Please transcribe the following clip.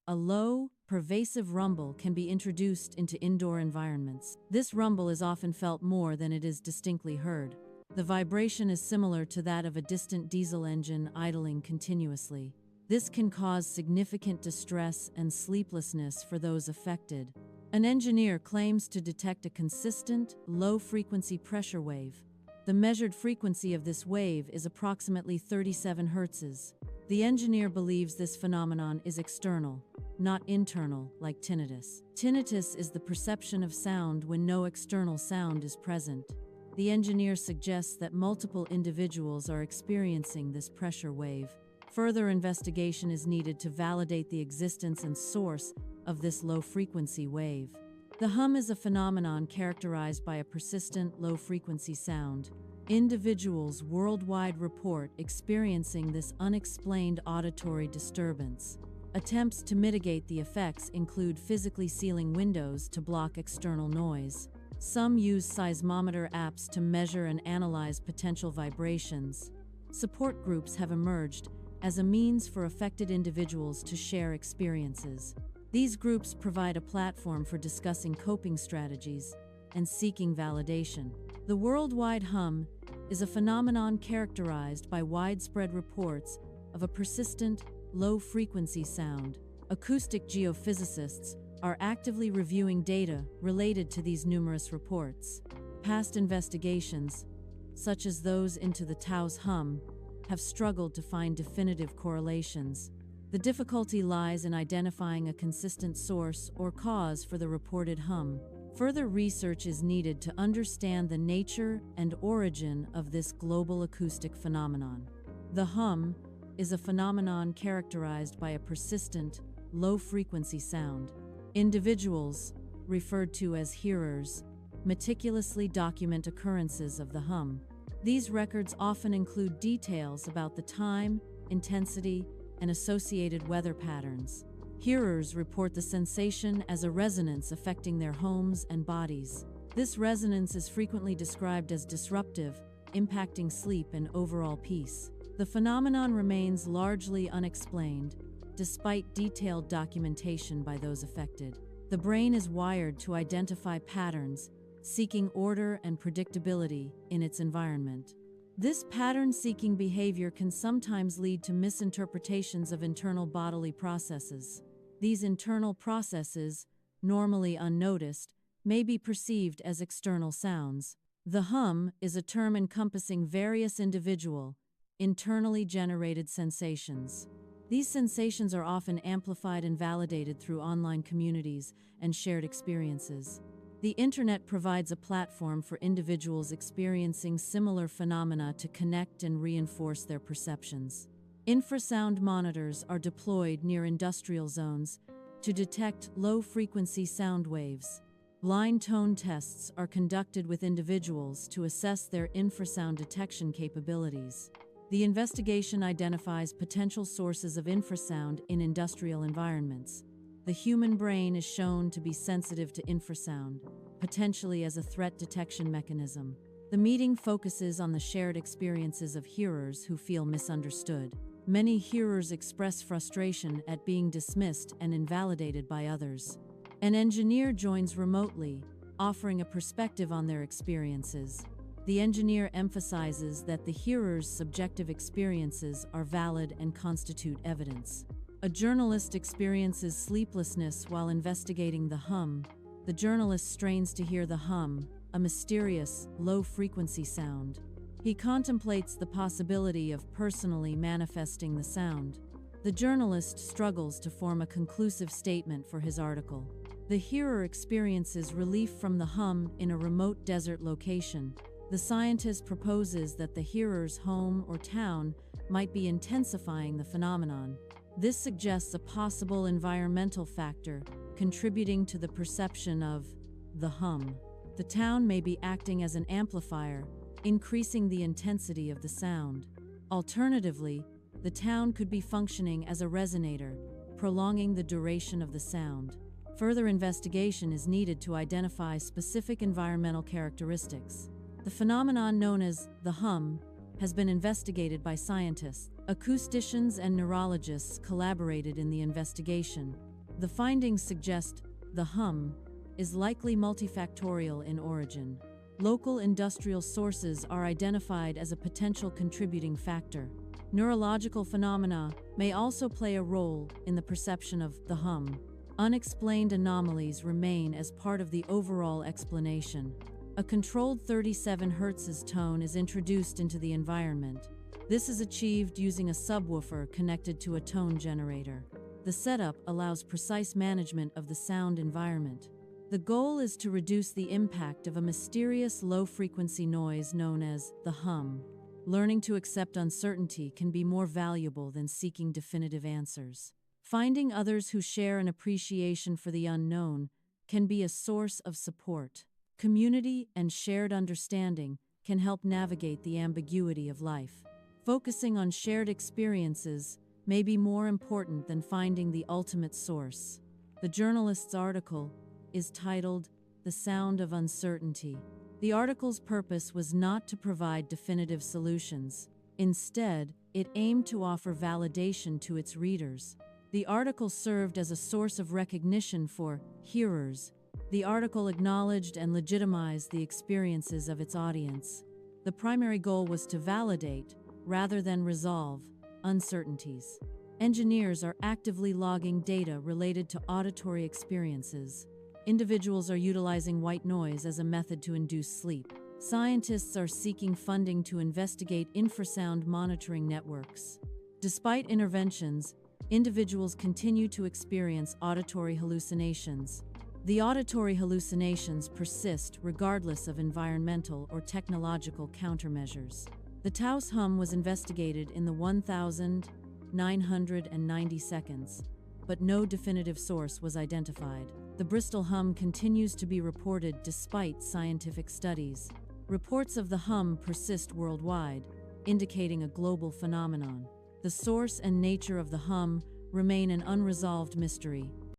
A low, pervasive rumble can be introduced into indoor environments. This rumble is often felt more than it is distinctly heard. The vibration is similar to that of a distant diesel engine idling continuously. This can cause significant distress and sleeplessness for those affected. An engineer claims to detect a consistent, low-frequency pressure wave. The measured frequency of this wave is approximately 37 Hz. The engineer believes this phenomenon is external, not internal, like tinnitus. Tinnitus is the perception of sound when no external sound is present. The engineer suggests that multiple individuals are experiencing this pressure wave. Further investigation is needed to validate the existence and source of this low-frequency wave. The hum is a phenomenon characterized by a persistent, low-frequency sound. Individuals worldwide report experiencing this unexplained auditory disturbance. Attempts to mitigate the effects include physically sealing windows to block external noise. Some use seismometer apps to measure and analyze potential vibrations. Support groups have emerged as a means for affected individuals to share experiences. These groups provide a platform for discussing coping strategies and seeking validation. The worldwide hum is a phenomenon characterized by widespread reports of a persistent, low-frequency sound. Acoustic geophysicists are actively reviewing data related to these numerous reports. Past investigations, such as those into the Tao's hum, have struggled to find definitive correlations. The difficulty lies in identifying a consistent source or cause for the reported hum. Further research is needed to understand the nature and origin of this global acoustic phenomenon. The hum is a phenomenon characterized by a persistent, low-frequency sound. Individuals, referred to as hearers, meticulously document occurrences of the hum. These records often include details about the time, intensity, and associated weather patterns. Hearers report the sensation as a resonance affecting their homes and bodies. This resonance is frequently described as disruptive, impacting sleep and overall peace. The phenomenon remains largely unexplained, despite detailed documentation by those affected. The brain is wired to identify patterns, seeking order and predictability in its environment. This pattern-seeking behavior can sometimes lead to misinterpretations of internal bodily processes. These internal processes, normally unnoticed, may be perceived as external sounds. The hum is a term encompassing various individual, internally generated sensations. These sensations are often amplified and validated through online communities and shared experiences. The internet provides a platform for individuals experiencing similar phenomena to connect and reinforce their perceptions. Infrasound monitors are deployed near industrial zones to detect low-frequency sound waves. Blind tone tests are conducted with individuals to assess their infrasound detection capabilities. The investigation identifies potential sources of infrasound in industrial environments. The human brain is shown to be sensitive to infrasound, potentially as a threat detection mechanism. The meeting focuses on the shared experiences of hearers who feel misunderstood. Many hearers express frustration at being dismissed and invalidated by others. An engineer joins remotely, offering a perspective on their experiences. The engineer emphasizes that the hearer's subjective experiences are valid and constitute evidence. A journalist experiences sleeplessness while investigating the hum. The journalist strains to hear the hum, a mysterious, low-frequency sound. He contemplates the possibility of personally manifesting the sound. The journalist struggles to form a conclusive statement for his article. The hearer experiences relief from the hum in a remote desert location. The scientist proposes that the hearer's home or town might be intensifying the phenomenon. This suggests a possible environmental factor contributing to the perception of the hum. The town may be acting as an amplifier, increasing the intensity of the sound. Alternatively, the town could be functioning as a resonator, prolonging the duration of the sound. Further investigation is needed to identify specific environmental characteristics. The phenomenon known as the hum has been investigated by scientists. Acousticians and neurologists collaborated in the investigation. The findings suggest the hum is likely multifactorial in origin. Local industrial sources are identified as a potential contributing factor. Neurological phenomena may also play a role in the perception of the hum. Unexplained anomalies remain as part of the overall explanation. A controlled 37 Hz tone is introduced into the environment. This is achieved using a subwoofer connected to a tone generator. The setup allows precise management of the sound environment. The goal is to reduce the impact of a mysterious low-frequency noise known as the hum. Learning to accept uncertainty can be more valuable than seeking definitive answers. Finding others who share an appreciation for the unknown can be a source of support. Community and shared understanding can help navigate the ambiguity of life. Focusing on shared experiences may be more important than finding the ultimate source. The journalist's article is titled "The Sound of Uncertainty." The article's purpose was not to provide definitive solutions. Instead, it aimed to offer validation to its readers. The article served as a source of recognition for hearers. The article acknowledged and legitimized the experiences of its audience. The primary goal was to validate, rather than resolve, uncertainties. Engineers are actively logging data related to auditory experiences. Individuals are utilizing white noise as a method to induce sleep. Scientists are seeking funding to investigate infrasound monitoring networks. Despite interventions, individuals continue to experience auditory hallucinations. The auditory hallucinations persist regardless of environmental or technological countermeasures. The Taos hum was investigated in the 1,990 seconds, but no definitive source was identified. The Bristol hum continues to be reported despite scientific studies. Reports of the hum persist worldwide, indicating a global phenomenon. The source and nature of the hum remain an unresolved mystery.